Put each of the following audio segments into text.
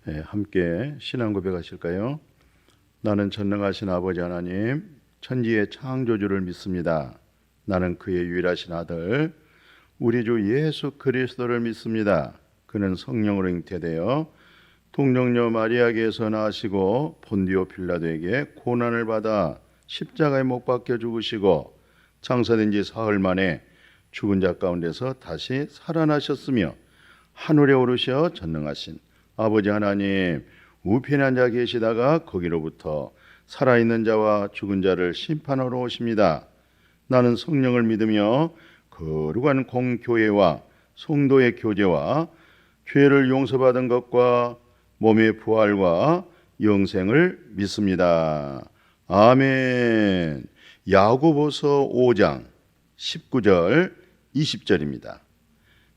함께 신앙 고백하실까요? 나는 전능하신 아버지 하나님, 천지의 창조주를 믿습니다. 나는 그의 유일하신 아들, 우리 주 예수 그리스도를 믿습니다. 그는 성령으로 잉태되어 동정녀 마리아에게서 나시고 본디오 빌라도에게 고난을 받아 십자가에 못 박혀 죽으시고 장사된 지 사흘 만에 죽은 자 가운데서 다시 살아나셨으며 하늘에 오르셔 전능하신 아버지 하나님 우편에 앉아 계시다가 거기로부터 살아있는 자와 죽은 자를 심판하러 오십니다. 나는 성령을 믿으며 거룩한 공교회와 성도의 교제와 죄를 용서받은 것과 몸의 부활과 영생을 믿습니다. 아멘. 야고보서 5장 19절 20절입니다.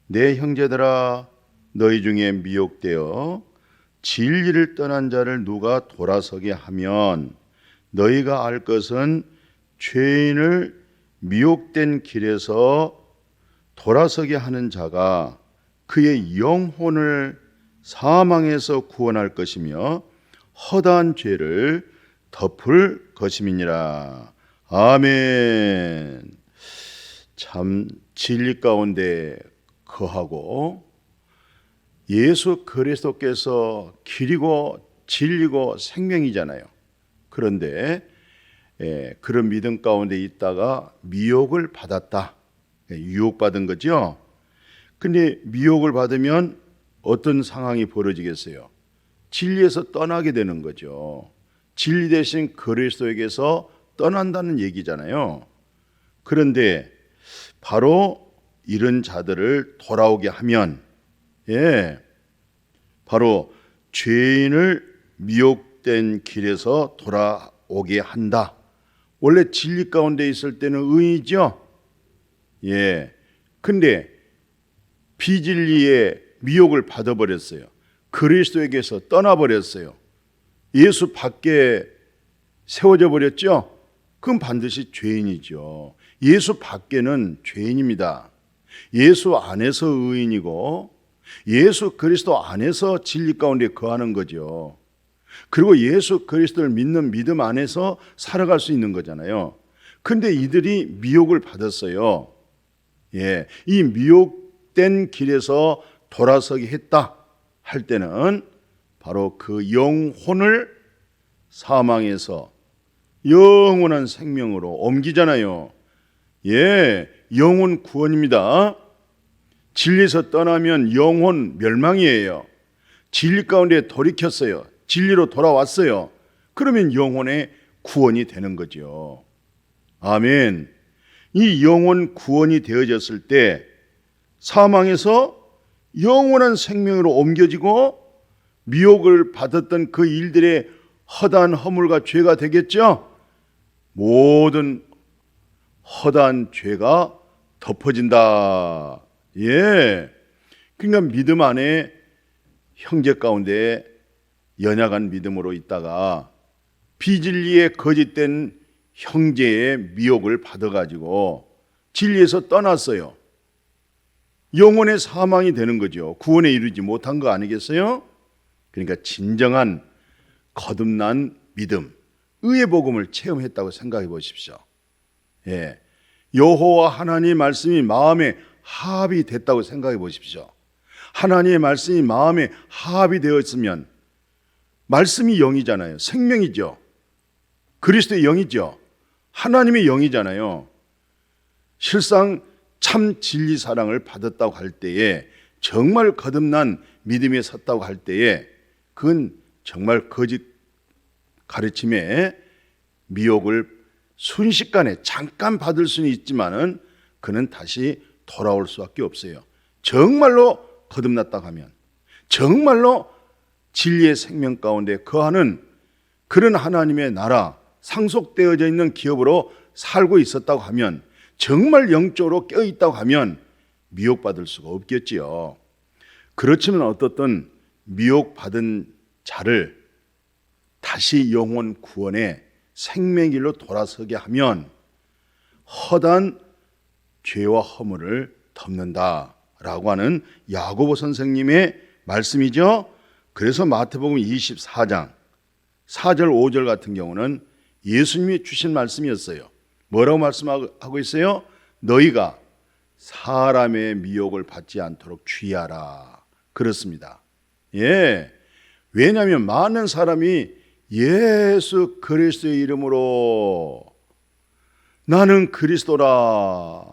내 형제들아, 너희 중에 미혹되어 진리를 떠난 자를 누가 돌아서게 하면 너희가 알 것은 죄인을 미혹된 길에서 돌아서게 하는 자가 그의 영혼을 사망에서 구원할 것이며 허다한 죄를 덮을 것임이니라. 아멘. 참 진리 가운데 거하고 예수 그리스도께서 길이고 진리고 생명이잖아요. 그런데 그런 믿음 가운데 있다가 미혹을 받았다. 유혹받은 거죠. 근데 미혹을 받으면 어떤 상황이 벌어지겠어요? 진리에서 떠나게 되는 거죠. 진리 대신 그리스도에게서 떠난다는 얘기잖아요. 그런데 바로 이런 자들을 돌아오게 하면 바로 죄인을 미혹된 길에서 돌아오게 한다. 원래 진리 가운데 있을 때는 의이죠. 근데 비진리의 미혹을 받아버렸어요. 그리스도에게서 떠나버렸어요. 예수 밖에 세워져 버렸죠. 그럼 반드시 죄인이죠. 예수 밖에는 죄인입니다. 예수 안에서 의인이고 예수 그리스도 안에서 진리 가운데 거하는 거죠. 그리고 예수 그리스도를 믿는 믿음 안에서 살아갈 수 있는 거잖아요. 근데 이들이 미혹을 받았어요. 이 미혹된 길에서 돌아서게 했다 할 때는 바로 그 영혼을 사망에서 영원한 생명으로 옮기잖아요. 영혼 구원입니다. 진리에서 떠나면 영혼 멸망이에요. 진리 가운데 돌이켰어요. 진리로 돌아왔어요. 그러면 영혼의 구원이 되는 거죠. 아멘. 이 영혼 구원이 되어졌을 때 사망에서 영원한 생명으로 옮겨지고 미혹을 받았던 그 일들의 허다한 허물과 죄가 되겠죠. 모든 허다한 죄가 덮어진다. 그러니까 믿음 안에 형제 가운데 연약한 믿음으로 있다가 비진리의 거짓된 형제의 미혹을 받아가지고 진리에서 떠났어요. 영혼의 사망이 되는 거죠. 구원에 이르지 못한 거 아니겠어요? 그러니까 진정한 거듭난 믿음, 의의 복음을 체험했다고 생각해 보십시오. 여호와 하나님의 말씀이 마음에 합이 됐다고 생각해 보십시오. 하나님의 말씀이 마음에 합이 되었으면 말씀이 영이잖아요. 생명이죠. 그리스도의 영이죠. 하나님의 영이잖아요. 실상 참 진리 사랑을 받았다고 할 때에 정말 거듭난 믿음에 섰다고 할 때에 그건 정말 거짓 가르침에 미혹을 순식간에 잠깐 받을 수는 있지만은 그는 다시 돌아올 수밖에 없어요. 정말로 거듭났다고 하면, 정말로 진리의 생명 가운데 거하는 그런 하나님의 나라, 상속되어져 있는 기업으로 살고 있었다고 하면, 정말 영적으로 껴있다고 하면 미혹받을 수가 없겠지요. 그렇지만 어떻든 미혹받은 자를 다시 영혼 구원의 생명길로 돌아서게 하면 허다한 죄와 허물을 덮는다라고 하는 야고보 선생님의 말씀이죠. 그래서 마태복음 24장 4절 5절 같은 경우는 예수님이 주신 말씀이었어요. 뭐라고 말씀하고 있어요? 너희가 사람의 미혹을 받지 않도록 주의하라. 그렇습니다. 예. 왜냐하면 많은 사람이 예수 그리스도의 이름으로 나는 그리스도라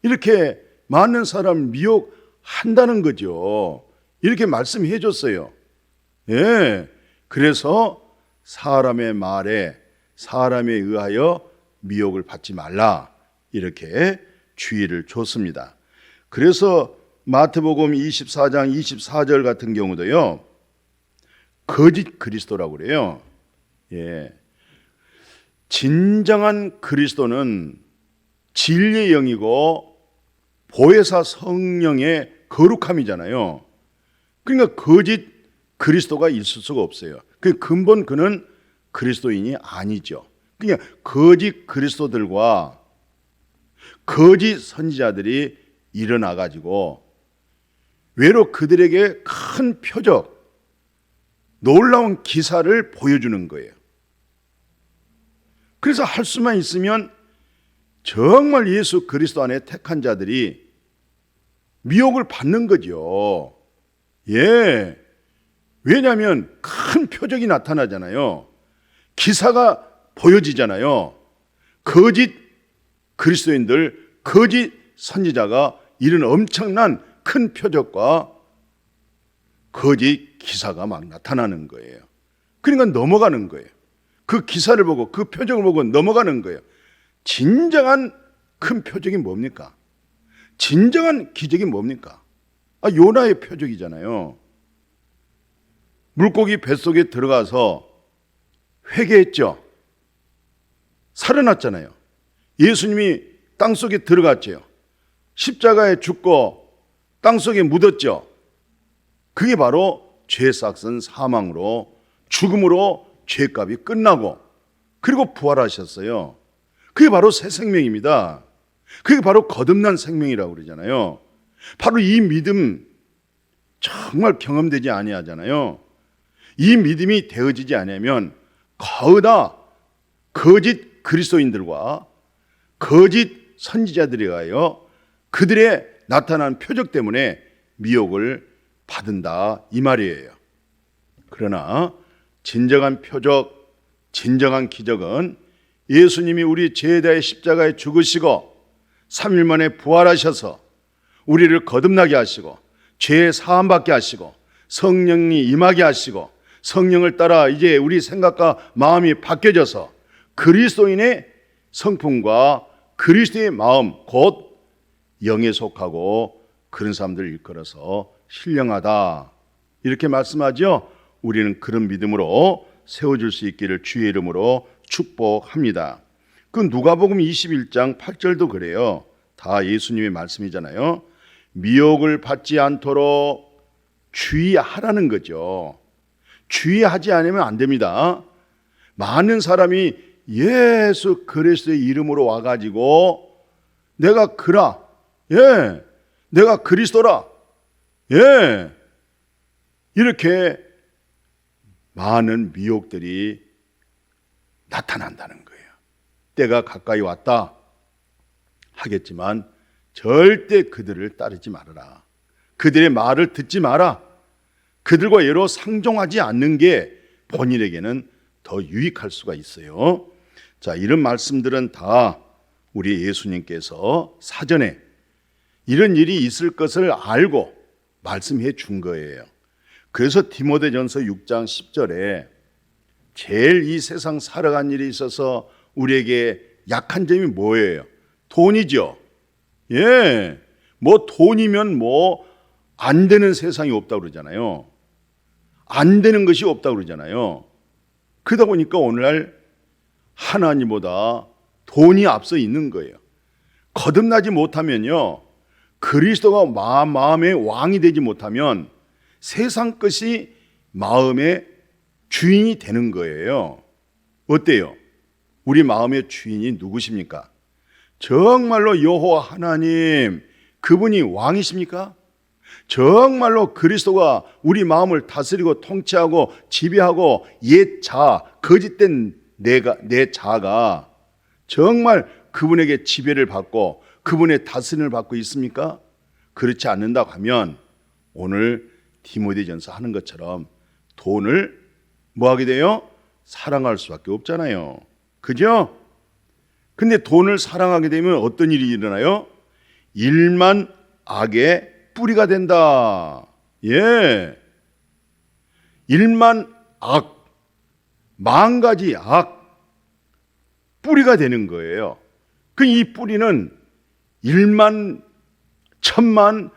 이렇게 많은 사람을 미혹한다는 거죠. 이렇게 말씀해 줬어요. 예. 그래서 사람의 말에 사람에 의하여 미혹을 받지 말라 이렇게 주의를 줬습니다. 그래서 마태복음 24장 24절 같은 경우도요, 거짓 그리스도라고 그래요. 예. 진정한 그리스도는 진리의 영이고 보혜사 성령의 거룩함이잖아요. 그러니까 거짓 그리스도가 있을 수가 없어요. 그 근본 그는 그리스도인이 아니죠. 그러니까 거짓 그리스도들과 거짓 선지자들이 일어나 가지고 외로 그들에게 큰 표적, 놀라운 기사를 보여주는 거예요. 그래서 할 수만 있으면 정말 예수 그리스도 안에 택한 자들이 미혹을 받는 거죠. 예. 왜냐하면 큰 표적이 나타나잖아요. 기사가 보여지잖아요. 거짓 그리스도인들, 거짓 선지자가 이런 엄청난 큰 표적과 거짓 기사가 막 나타나는 거예요. 그러니까 넘어가는 거예요. 그 기사를 보고 그 표적을 보고 넘어가는 거예요. 진정한 큰 표적이 뭡니까? 진정한 기적이 뭡니까? 요나의 표적이잖아요. 물고기 뱃속에 들어가서 회개했죠. 살아났잖아요. 예수님이 땅속에 들어갔죠. 십자가에 죽고 땅속에 묻었죠. 그게 바로 죄 삭은 사망으로, 죽음으로 죄값이 끝나고 그리고 부활하셨어요. 그게 바로 새 생명입니다. 그게 바로 거듭난 생명이라고 그러잖아요. 바로 이 믿음 정말 경험되지 아니하잖아요. 이 믿음이 되어지지 않으면 거의 거짓 그리스도인들과 거짓 선지자들에 의하여 그들의 나타난 표적 때문에 미혹을 받는다 이 말이에요. 그러나 진정한 표적, 진정한 기적은 예수님이 우리 죄에 대해 십자가에 죽으시고 3일 만에 부활하셔서 우리를 거듭나게 하시고 죄 사함받게 하시고 성령이 임하게 하시고 성령을 따라 이제 우리 생각과 마음이 바뀌어져서 그리스도인의 성품과 그리스도의 마음 곧 영에 속하고 그런 사람들을 일컬어서 신령하다 이렇게 말씀하죠. 우리는 그런 믿음으로 세워줄 수 있기를 주의 이름으로 축복합니다. 그 누가복음 21장 8절도 그래요. 다 예수님의 말씀이잖아요. 미혹을 받지 않도록 주의하라는 거죠. 주의하지 않으면 안 됩니다. 많은 사람이 예수 그리스도의 이름으로 와가지고 내가 그라, 예, 내가 그리스도라, 예, 이렇게 많은 미혹들이 나타난다는 거예요. 때가 가까이 왔다 하겠지만 절대 그들을 따르지 말아라. 그들의 말을 듣지 마라. 그들과 예로 상종하지 않는 게 본인에게는 더 유익할 수가 있어요. 자, 이런 말씀들은 다 우리 예수님께서 사전에 이런 일이 있을 것을 알고 말씀해 준 거예요. 그래서 디모데전서 6장 10절에 제일 이 세상 살아간 일이 있어서 우리에게 약한 점이 뭐예요? 돈이죠. 예, 뭐 돈이면 뭐 안 되는 세상이 없다고 그러잖아요. 안 되는 것이 없다고 그러잖아요. 그러다 보니까 오늘날 하나님보다 돈이 앞서 있는 거예요. 거듭나지 못하면요, 그리스도가 마음의 왕이 되지 못하면 세상 것이 마음의 주인이 되는 거예요. 어때요? 우리 마음의 주인이 누구십니까? 정말로 여호와 하나님, 그분이 왕이십니까? 정말로 그리스도가 우리 마음을 다스리고 통치하고 지배하고 옛 자, 거짓된 내 자가 정말 그분에게 지배를 받고 그분의 다스림을 받고 있습니까? 그렇지 않는다고 하면 오늘 디모데전서 하는 것처럼 돈을 뭐 하게 돼요? 사랑할 수밖에 없잖아요. 그죠? 근데 돈을 사랑하게 되면 어떤 일이 일어나요? 일만 악의 뿌리가 된다. 예. 일만 악, 만 가지 악, 뿌리가 되는 거예요. 그 이 뿌리는 일만, 천만,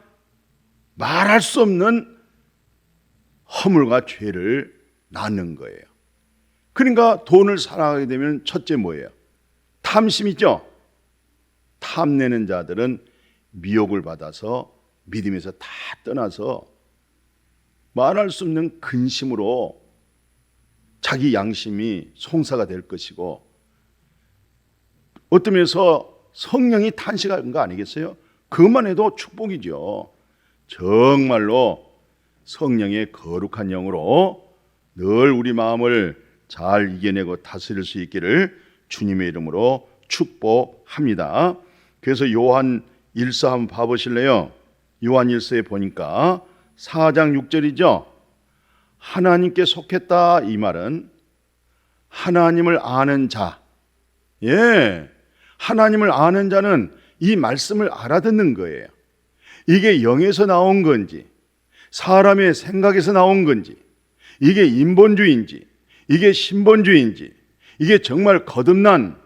말할 수 없는 허물과 죄를 낳는 거예요. 그러니까 돈을 사랑하게 되면 첫째 뭐예요? 탐심이죠. 탐내는 자들은 미혹을 받아서 믿음에서 다 떠나서 말할 수 없는 근심으로 자기 양심이 송사가 될 것이고, 어떤 면에서 성령이 탄식한 거 아니겠어요? 그것만 해도 축복이죠. 정말로 성령의 거룩한 영으로 늘 우리 마음을 잘 이겨내고 다스릴 수 있기를 주님의 이름으로 축복합니다. 그래서 요한 1서 한번 봐보실래요? 요한 1서에 보니까 4장 6절이죠. 하나님께 속했다, 이 말은 하나님을 아는 자, 예, 하나님을 아는 자는 이 말씀을 알아듣는 거예요. 이게 영에서 나온 건지 사람의 생각에서 나온 건지, 이게 인본주의인지 이게 신본주의인지, 이게 정말 거듭난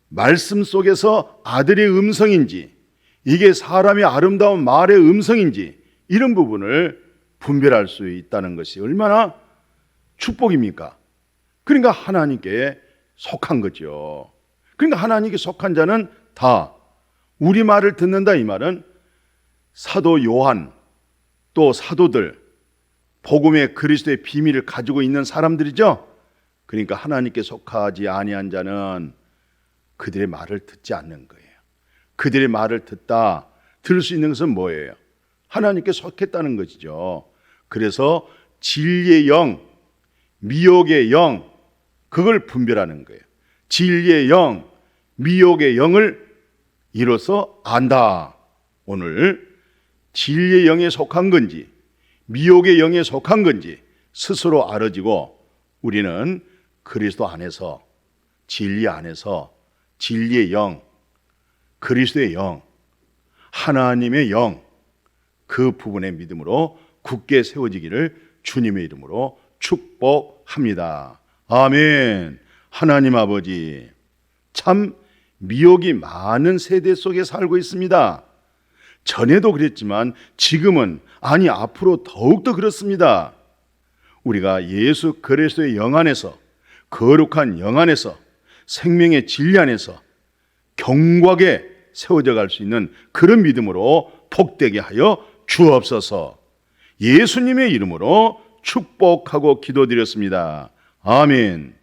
말씀 속에서 아들의 음성인지, 이게 사람의 아름다운 말의 음성인지, 이런 부분을 분별할 수 있다는 것이 얼마나 축복입니까? 그러니까 하나님께 속한 거죠. 그러니까 하나님께 속한 자는 다 우리 말을 듣는다, 이 말은 사도 요한, 또 사도들, 복음의 그리스도의 비밀을 가지고 있는 사람들이죠. 그러니까 하나님께 속하지 아니한 자는 그들의 말을 듣지 않는 거예요. 그들의 말을 들을 수 있는 것은 뭐예요? 하나님께 속했다는 것이죠. 그래서 진리의 영, 미혹의 영, 그걸 분별하는 거예요. 진리의 영, 미혹의 영을 이로써 안다. 오늘 진리의 영에 속한 건지 미혹의 영에 속한 건지 스스로 알아지고, 우리는 그리스도 안에서, 진리 안에서 진리의 영, 그리스도의 영, 하나님의 영, 그 부분의 믿음으로 굳게 세워지기를 주님의 이름으로 축복합니다. 아멘. 하나님 아버지, 참 미혹이 많은 세대 속에 살고 있습니다. 전에도 그랬지만 지금은, 아니 앞으로 더욱더 그렇습니다. 우리가 예수 그리스도의 영 안에서, 거룩한 영 안에서, 생명의 진리 안에서 견고하게 세워져 갈 수 있는 그런 믿음으로 복되게 하여 주옵소서. 예수님의 이름으로 축복하고 기도드렸습니다. 아멘.